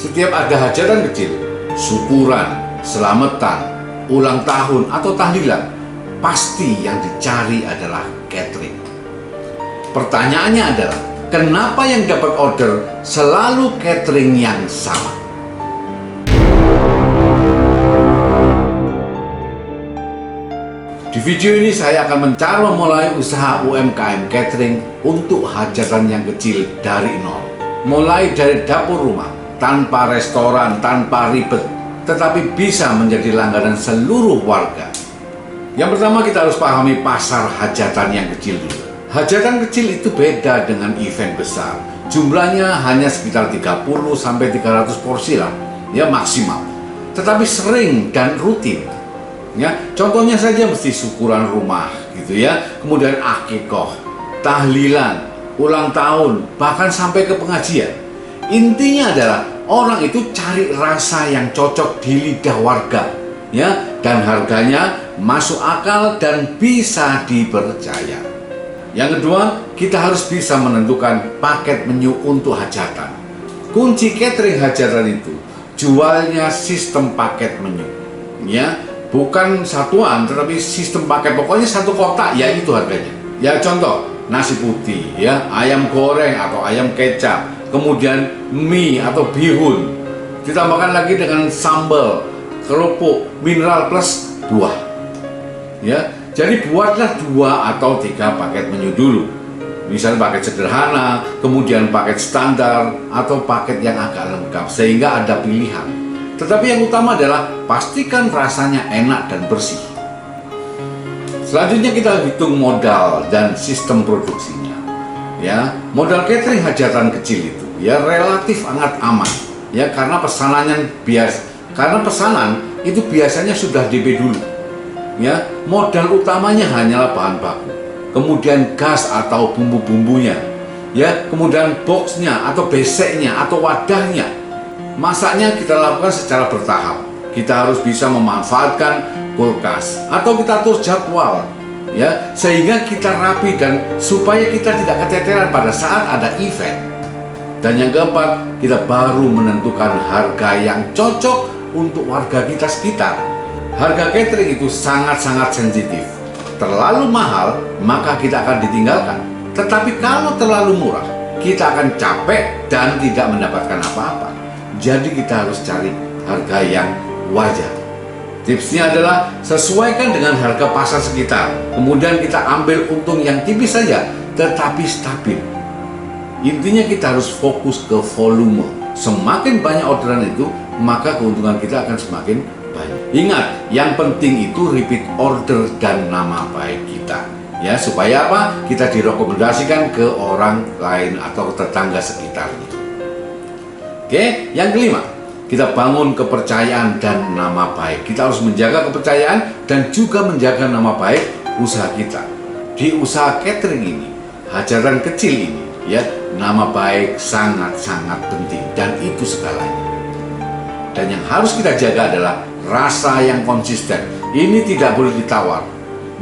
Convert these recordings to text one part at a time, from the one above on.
Setiap ada hajatan kecil, syukuran, selamatan, ulang tahun atau tahlilan, pasti yang dicari adalah catering. Pertanyaannya adalah, kenapa yang dapat order selalu catering yang sama? Di video ini saya akan mencoba memulai usaha UMKM catering untuk hajatan yang kecil dari nol. Mulai dari dapur rumah, tanpa restoran, tanpa ribet, tetapi bisa menjadi langganan seluruh warga. Yang pertama, kita harus pahami pasar hajatan yang kecil dulu. Hajatan kecil itu beda dengan event besar. Jumlahnya hanya sekitar 30-300 porsi lah, ya maksimal. Tetapi sering dan rutin. Ya, contohnya saja mesti syukuran rumah gitu ya, kemudian akikoh, tahlilan, ulang tahun, bahkan sampai ke pengajian. Intinya adalah orang itu cari rasa yang cocok di lidah warga, ya, dan harganya masuk akal dan bisa dipercaya. Yang kedua, kita harus bisa menentukan paket menu untuk hajatan. Kunci catering hajatan itu jualnya sistem paket menu, ya. Bukan satuan, tetapi sistem paket. Pokoknya satu kotak, ya itu harganya. Ya contoh, nasi putih, ya, ayam goreng atau ayam kecap, kemudian mie atau bihun, ditambahkan lagi dengan sambal, kerupuk, mineral plus 2. Ya, jadi buatlah 2 atau 3 paket menu dulu. Misalnya paket sederhana, kemudian paket standar, atau paket yang agak lengkap, sehingga ada pilihan. Tetapi yang utama adalah pastikan rasanya enak dan bersih. Selanjutnya kita hitung modal dan sistem produksinya. Ya, modal catering hajatan kecil itu ya relatif sangat aman. Ya, karena pesanan itu biasanya sudah DP dulu. Ya, modal utamanya hanyalah bahan baku, kemudian gas atau bumbu-bumbunya, ya, kemudian boxnya atau beseknya atau wadahnya. Masaknya kita lakukan secara bertahap. Kita harus bisa memanfaatkan kulkas atau kita atur jadwal, ya, sehingga kita rapi dan supaya kita tidak keteteran pada saat ada event. Dan yang keempat, kita baru menentukan harga yang cocok untuk warga kita sekitar. Harga catering itu sangat-sangat sensitif. Terlalu mahal, maka kita akan ditinggalkan. Tetapi kalau terlalu murah, kita akan capek dan tidak mendapatkan apa-apa. Jadi kita harus cari harga yang wajar. Tipsnya adalah sesuaikan dengan harga pasar sekitar. Kemudian kita ambil untung yang tipis saja, tetapi stabil. Intinya kita harus fokus ke volume. Semakin banyak orderan itu, maka keuntungan kita akan semakin banyak. Ingat, yang penting itu repeat order dan nama baik kita. Ya, supaya apa? Kita direkomendasikan ke orang lain atau tetangga sekitarnya. Oke, yang kelima, kita bangun kepercayaan dan nama baik. Kita harus menjaga kepercayaan dan juga menjaga nama baik usaha kita. Di usaha catering ini, hajatan kecil ini, ya, nama baik sangat-sangat penting dan itu segalanya. Dan yang harus kita jaga adalah rasa yang konsisten. Ini tidak boleh ditawar.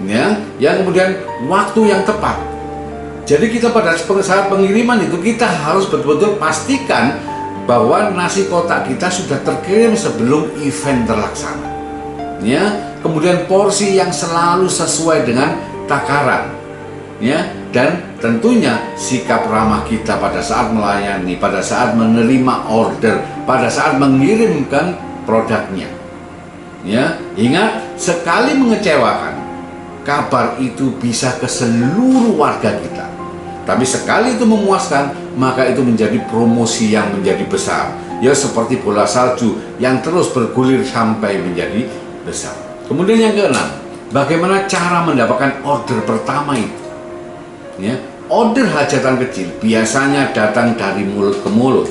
Ya, yang kemudian waktu yang tepat. Jadi kita pada saat pengiriman itu kita harus betul-betul pastikan bahwa nasi kotak kita sudah terkirim sebelum event terlaksana. Ya, kemudian porsi yang selalu sesuai dengan takaran. Ya, dan tentunya sikap ramah kita pada saat melayani, pada saat menerima order, pada saat mengirimkan produknya. Ya, ingat, sekali mengecewakan, kabar itu bisa ke seluruh warga kita. Tapi sekali itu memuaskan, maka itu menjadi promosi yang menjadi besar. Ya, seperti bola salju yang terus bergulir sampai menjadi besar. Kemudian yang keenam, bagaimana cara mendapatkan order pertama itu? Ya, order hajatan kecil biasanya datang dari mulut ke mulut.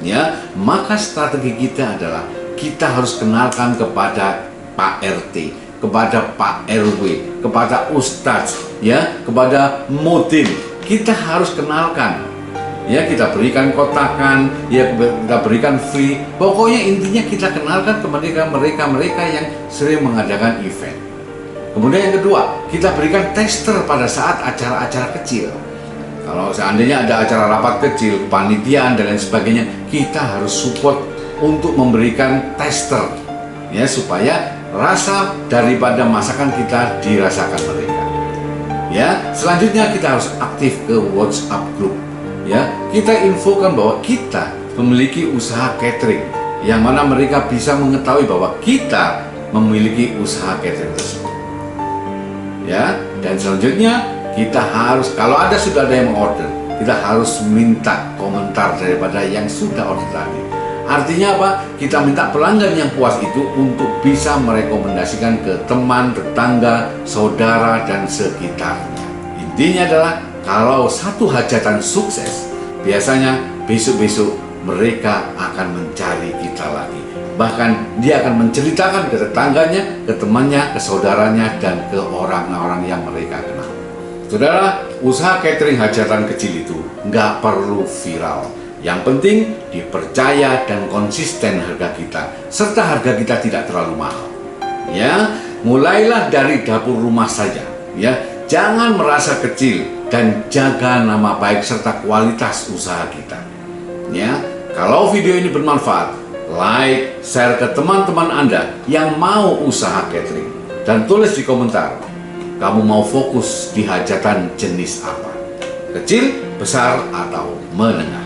Ya, maka strategi kita adalah kita harus kenalkan kepada Pak RT, kepada Pak RW, kepada Ustadz, ya, kepada Mutin. Kita harus kenalkan, ya, kita berikan kotakan, ya, kita berikan free. Pokoknya intinya kita kenalkan kepada mereka yang sering mengadakan event. Kemudian yang kedua, kita berikan tester pada saat acara-acara kecil. Kalau seandainya ada acara rapat kecil, kepanitiaan dan lain sebagainya, kita harus support untuk memberikan tester, ya, supaya rasa daripada masakan kita dirasakan mereka. Ya, selanjutnya kita harus aktif ke WhatsApp group. Ya, kita infokan bahwa kita memiliki usaha catering, yang mana mereka bisa mengetahui bahwa kita memiliki usaha catering tersebut. Ya, dan selanjutnya kita harus, kalau sudah ada yang order, kita harus minta komentar daripada yang sudah order tadi. Artinya apa? Kita minta pelanggan yang puas itu untuk bisa merekomendasikan ke teman, tetangga, saudara, dan sekitarnya. Intinya adalah kalau satu hajatan sukses, biasanya besok-besok mereka akan mencari kita lagi. Bahkan dia akan menceritakan ke tetangganya, ke temannya, ke saudaranya, dan ke orang-orang yang mereka kenal. Saudara, usaha catering hajatan kecil itu nggak perlu viral. Yang penting dipercaya dan konsisten harga kita, serta harga kita tidak terlalu mahal. Ya, mulailah dari dapur rumah saja. Ya, jangan merasa kecil dan jaga nama baik serta kualitas usaha kita. Ya, kalau video ini bermanfaat, like, share ke teman-teman Anda yang mau usaha catering, dan tulis di komentar, kamu mau fokus di hajatan jenis apa? Kecil, besar, atau menengah?